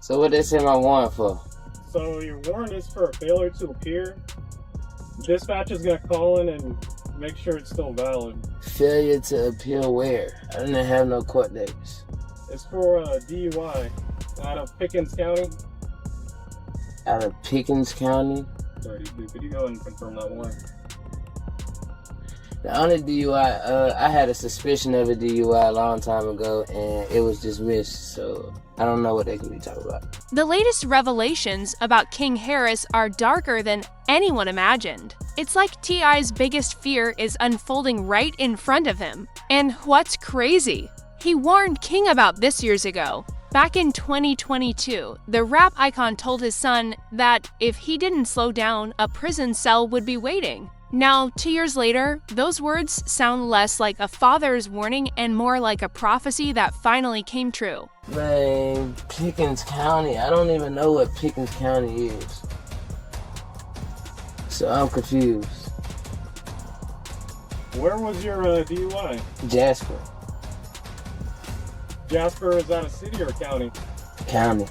So what they say my warrant for? So your warrant is for a failure to appear. Dispatch is gonna call in and make sure it's still valid. Failure to appear where? I didn't have no court dates. It's for a DUI out of Pickens County. Out of Pickens County? Sorry, could you go and confirm that warrant? The only DUI, I had a suspicion of a DUI a long time ago, and it was dismissed, so I don't know what they can be talking about. The latest revelations about King Harris are darker than anyone imagined. It's like T.I.'s biggest fear is unfolding right in front of him. And what's crazy? He warned King about this years ago. Back in 2022, the rap icon told his son that if he didn't slow down, a prison cell would be waiting. Now, 2 years later, those words sound less like a father's warning and more like a prophecy that finally came true. Man, Pickens County, I don't even know what Pickens County is. So I'm confused. Where was your DUI? Jasper. Jasper, is that a city or a county? County.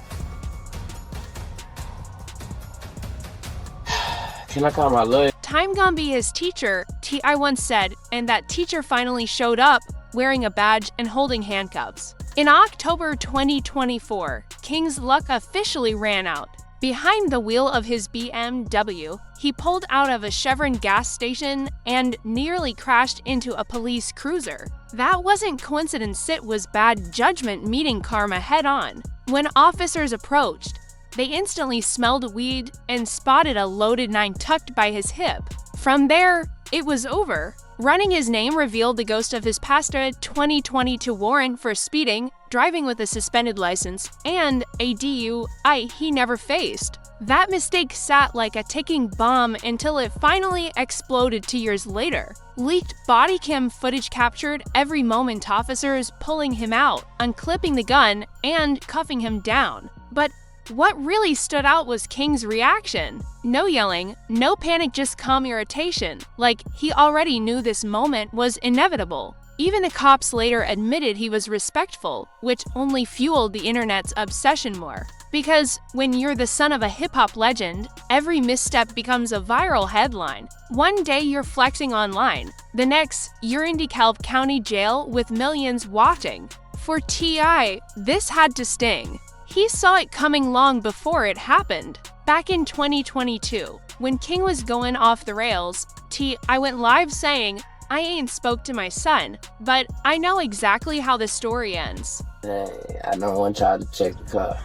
Can I call my lawyer? Time gone be his teacher, T.I. once said, and that teacher finally showed up wearing a badge and holding handcuffs. In October 2024, King's luck officially ran out. Behind the wheel of his BMW, he pulled out of a Chevron gas station and nearly crashed into a police cruiser. That wasn't coincidence, it was bad judgment meeting karma head-on. When officers approached, they instantly smelled weed and spotted a loaded 9 tucked by his hip. From there, it was over. Running his name revealed the ghost of his past 2022 warrant for speeding, driving with a suspended license, and a DUI he never faced. That mistake sat like a ticking bomb until it finally exploded 2 years later. Leaked body cam footage captured every moment officers pulling him out, unclipping the gun, and cuffing him down. But what really stood out was King's reaction. No yelling, no panic, just calm irritation, like he already knew this moment was inevitable. Even the cops later admitted he was respectful, which only fueled the internet's obsession more. Because when you're the son of a hip-hop legend, every misstep becomes a viral headline. One day you're flexing online, the next you're in DeKalb County Jail with millions watching. For T.I., this had to sting. He saw it coming long before it happened. Back in 2022, when King was going off the rails, T.I. went live saying, "I ain't spoke to my son, but I know exactly how the story ends." Hey, I don't want y'all to check the car.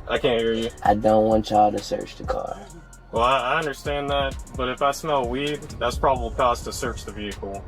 I can't hear you. I don't want y'all to search the car. Well, I understand that, but if I smell weed, that's probable cause to search the vehicle.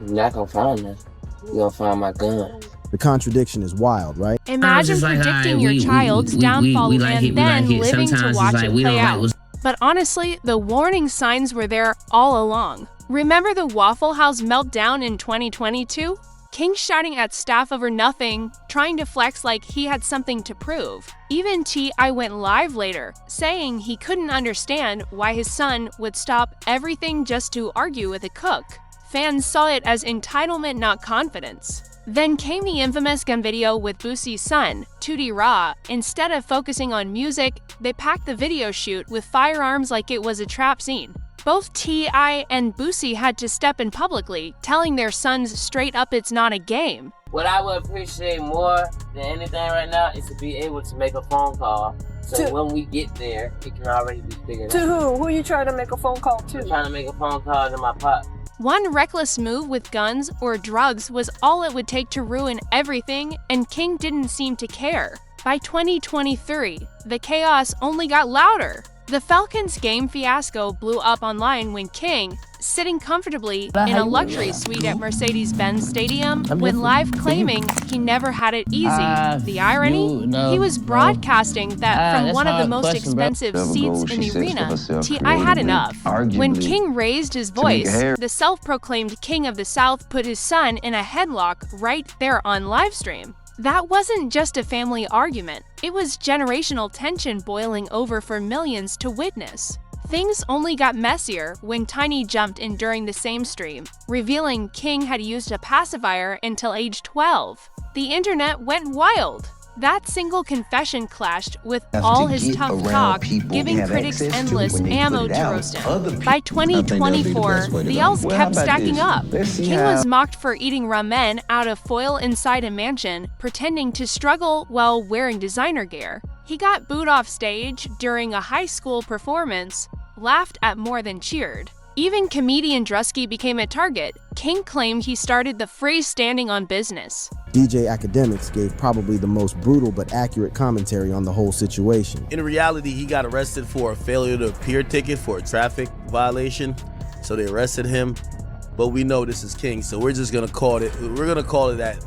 You're not gonna find that. You're gonna find my gun. The contradiction is wild, right? Imagine predicting your child's downfall and then living to watch it play out. But honestly, the warning signs were there all along. Remember the Waffle House meltdown in 2022? King shouting at staff over nothing, trying to flex like he had something to prove. Even T.I. went live later, saying he couldn't understand why his son would stop everything just to argue with a cook. Fans saw it as entitlement, not confidence. Then came the infamous gun video with Boosie's son, 2D Raw. Instead of focusing on music, they packed the video shoot with firearms like it was a trap scene. Both T.I. and Boosie had to step in publicly, telling their sons straight up it's not a game. What I would appreciate more than anything right now is to be able to make a phone call. So when we get there, it can already be figured out. To who? Who are you trying to make a phone call to? I'm trying to make a phone call to my pop. One reckless move with guns or drugs was all it would take to ruin everything, and King didn't seem to care. By 2023, the chaos only got louder. The Falcons game fiasco blew up online when King, sitting comfortably in a luxury suite at Mercedes-Benz Stadium, went live claiming he never had it easy. The irony? He was broadcasting that from one of the most expensive seats in the arena. T.I. had enough. When King raised his voice, the self-proclaimed King of the South put his son in a headlock right there on livestream. That wasn't just a family argument, it was generational tension boiling over for millions to witness. Things only got messier when Tiny jumped in during the same stream, revealing King had used a pacifier until age 12. The internet went wild. That single confession clashed with all his tough talk, giving critics endless ammo to roast him. By 2024, the L's kept stacking up. King was mocked for eating ramen out of foil inside a mansion, pretending to struggle while wearing designer gear. He got booed off stage during a high school performance, laughed at more than cheered. Even comedian Drusky became a target. King claimed he started the phrase standing on business. DJ Academics gave probably the most brutal but accurate commentary on the whole situation. In reality, he got arrested for a failure to appear ticket for a traffic violation, so they arrested him. But we know this is King, so we're just gonna call it. We're gonna call it that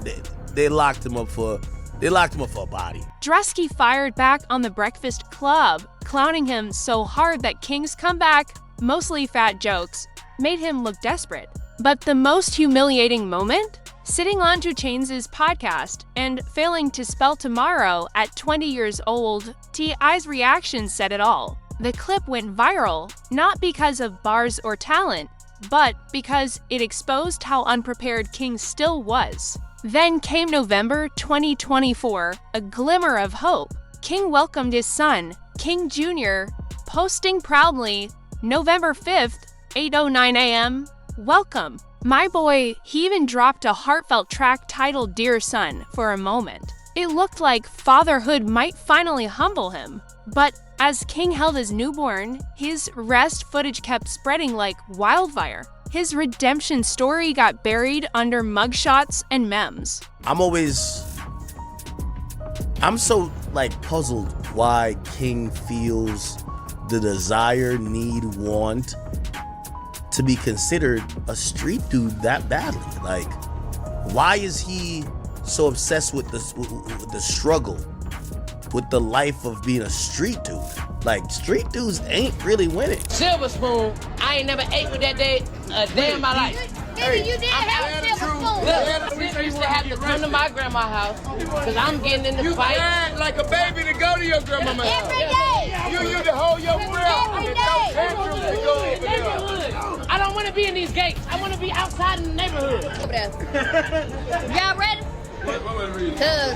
they locked him up for. They locked him up for a body. Drusky fired back on the Breakfast Club, clowning him so hard that King's comeback, mostly fat jokes, made him look desperate. But the most humiliating moment? Sitting on 2 Chainz's podcast and failing to spell tomorrow at 20 years old, T.I.'s reaction said it all. The clip went viral, not because of bars or talent, but because it exposed how unprepared King still was. Then came November 2024, a glimmer of hope. King welcomed his son, King Jr., posting proudly, November 5th, 8:09 a.m., welcome. My boy, he even dropped a heartfelt track titled Dear Son for a moment. It looked like fatherhood might finally humble him. But as King held his newborn, his rest footage kept spreading like wildfire. His redemption story got buried under mugshots and memes. I'm so puzzled why King feels the desire, need, want to be considered a street dude that badly. Why is he so obsessed with the struggle, with the life of being a street dude? Street dudes ain't really winning. Silver spoon, I ain't never ate with that day a day in my life. Nigga, you did have a silver spoon. Look, I used to have to come to my grandma's house because I'm getting in the fight. You cried like a baby to go to your grandma's house. Every day. You used to hold your breath. Every day. I don't want to be in these gates. I want to be outside in the neighborhood. Over there. Y'all ready? Cause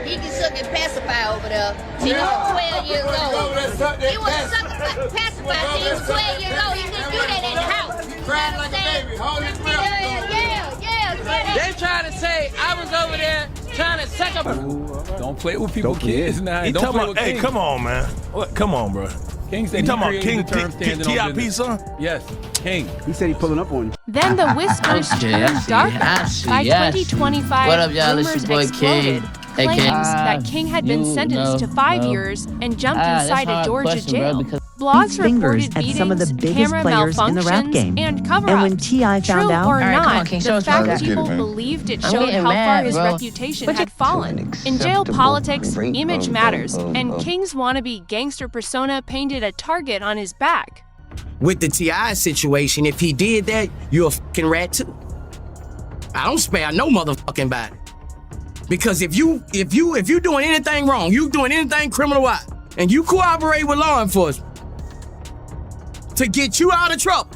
he can suck and pacify over there. He was 12 years old. He was sucking pacify till he was 12 years old. He couldn't do that in the house. Cried like a baby. Hold his breath. Yeah. They trying to say I was over there trying to suck up. Don't play with people's kids now. He talking about, hey, come on, man. What? Come on, bro. King said he talking created about King TIP, son? Yes, King. He said he pulling up on you. Then the whispers turned darker. By 2025, What up, y'all? It's rumors your boy exploded. King. Claims that King had been sentenced to 5 years and jumped inside a Georgia jail. Blogs reported beatings, some of the biggest camera players in the rap malfunctions, game. and cover-ups. And when T.I. found True out, or not, come on, King, the show fact us people man. believed it I'm showed getting how far mad, his bro. reputation had fallen. In jail politics, image matters, and King's wannabe gangster persona painted a target on his back. With the T.I. situation, if he did that, you're a fucking rat too. I don't spare no motherfucking body. Because if you doing anything wrong, you doing anything criminal-wise, and you cooperate with law enforcement to get you out of trouble,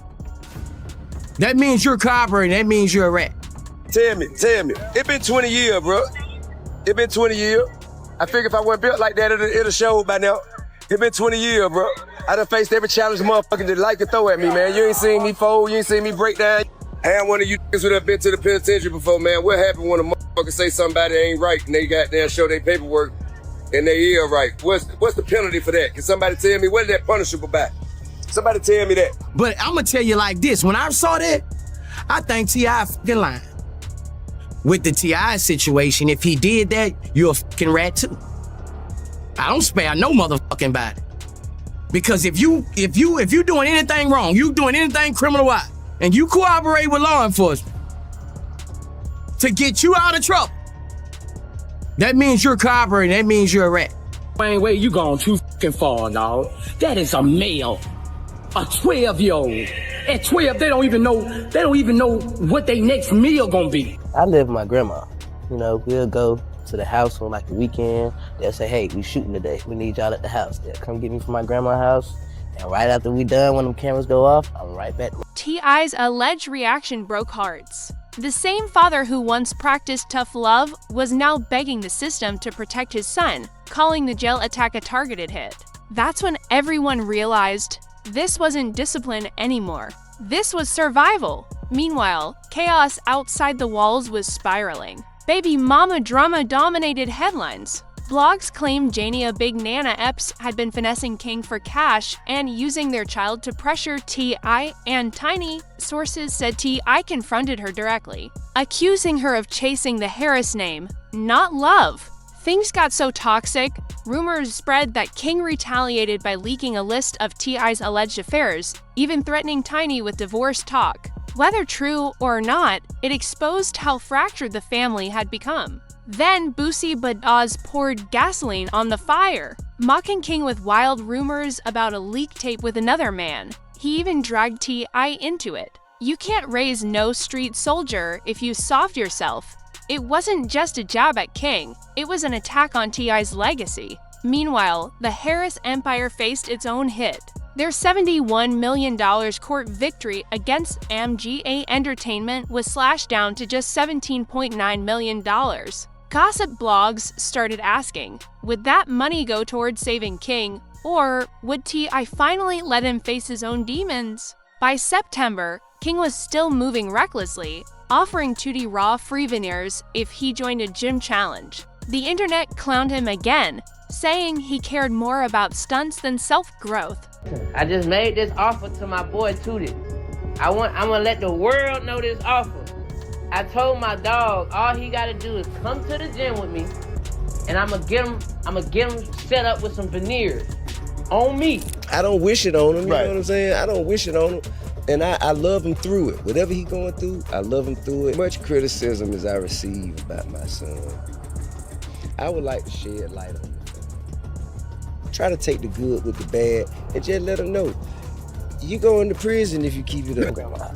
that means you're cooperating, that means you're a rat. Tell me. It been 20 years, bro. It been 20 years. I figure if I wasn't built like that, it'll show by now. It been 20 years, bro. I done faced every challenge the motherfucker that like to throw at me, man. You ain't seen me fold, you ain't seen me break down. I had one of you niggas who done been to the penitentiary before, man. What happened when a motherfucker say somebody ain't right and they goddamn show their paperwork and they is right? What's the penalty for that? Can somebody tell me what is that punishable by? Somebody tell me that. But I'm gonna tell you like this, when I saw that, I think T.I. fucking lying. With the T.I. situation, if he did that, you're a fucking rat too. I don't spare no motherfucking body. Because if you doing anything wrong, you doing anything criminal-wise, and you cooperate with law enforcement to get you out of trouble, that means you're cooperating, that means you're a rat. Wait, you gone too fucking far, dog. That is a male. A 12-year-old. At 12, they don't even know what their next meal gonna be. I live with my grandma. You know, we'll go to the house on like the weekend. They'll say, hey, we shooting today. We need y'all at the house. They'll come get me from my grandma's house. And right after we done, when them cameras go off, I'm right back. T.I.'s alleged reaction broke hearts. The same father who once practiced tough love was now begging the system to protect his son, calling the jail attack a targeted hit. That's when everyone realized this wasn't discipline anymore. This was survival. Meanwhile, chaos outside the walls was spiraling. Baby mama drama dominated headlines. Blogs claimed Jania Big Nana Epps had been finessing King for cash and using their child to pressure T.I. and Tiny. Sources said T.I. confronted her directly, accusing her of chasing the Harris name, not love. Things got so toxic, rumors spread that King retaliated by leaking a list of T.I.'s alleged affairs, even threatening Tiny with divorce talk. Whether true or not, it exposed how fractured the family had become. Then Boosie Badaz poured gasoline on the fire, mocking King with wild rumors about a leak tape with another man. He even dragged T.I. into it. You can't raise no street soldier if you soft yourself. It wasn't just a jab at King, it was an attack on T.I.'s legacy. Meanwhile, the Harris empire faced its own hit. Their $71 million court victory against MGA Entertainment was slashed down to just $17.9 million. Gossip blogs started asking, would that money go towards saving King, or would T.I. finally let him face his own demons? By September, King was still moving recklessly, offering Tootie Raw free veneers if he joined a gym challenge. The internet clowned him again, saying he cared more about stunts than self-growth. I just made this offer to my boy Tootie. I'm gonna let the world know this offer. I told my dog all he gotta do is come to the gym with me, and I'm gonna get him set up with some veneers on me. I don't wish it on him, you know what I'm saying? I don't wish it on him. And I love him through it. Whatever he going through, I love him through it. Much criticism as I receive about my son, I would like to shed light on it. Try to take the good with the bad and just let him know. You go into prison if you keep it up.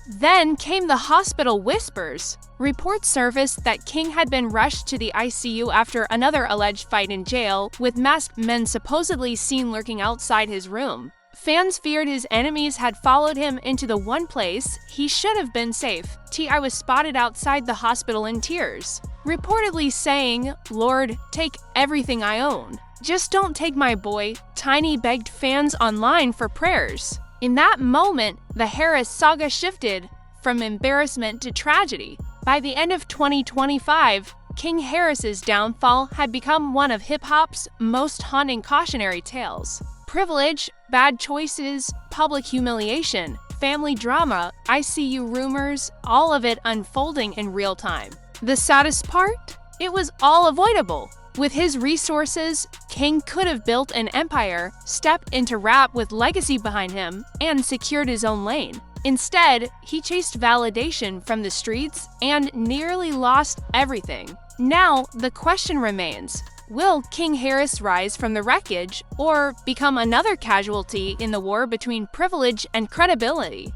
Then came the hospital whispers. Reports surfaced that King had been rushed to the ICU after another alleged fight in jail, with masked men supposedly seen lurking outside his room. Fans feared his enemies had followed him into the one place he should have been safe. T.I. was spotted outside the hospital in tears, reportedly saying, "Lord, take everything I own. Just don't take my boy." Tiny begged fans online for prayers. In that moment, the Harris saga shifted from embarrassment to tragedy. By the end of 2025, King Harris's downfall had become one of hip-hop's most haunting cautionary tales. Privilege, bad choices, public humiliation, family drama, ICU rumors, all of it unfolding in real time. The saddest part? It was all avoidable. With his resources, King could have built an empire, stepped into rap with legacy behind him, and secured his own lane. Instead, he chased validation from the streets and nearly lost everything. Now, the question remains, will King Harris rise from the wreckage or become another casualty in the war between privilege and credibility?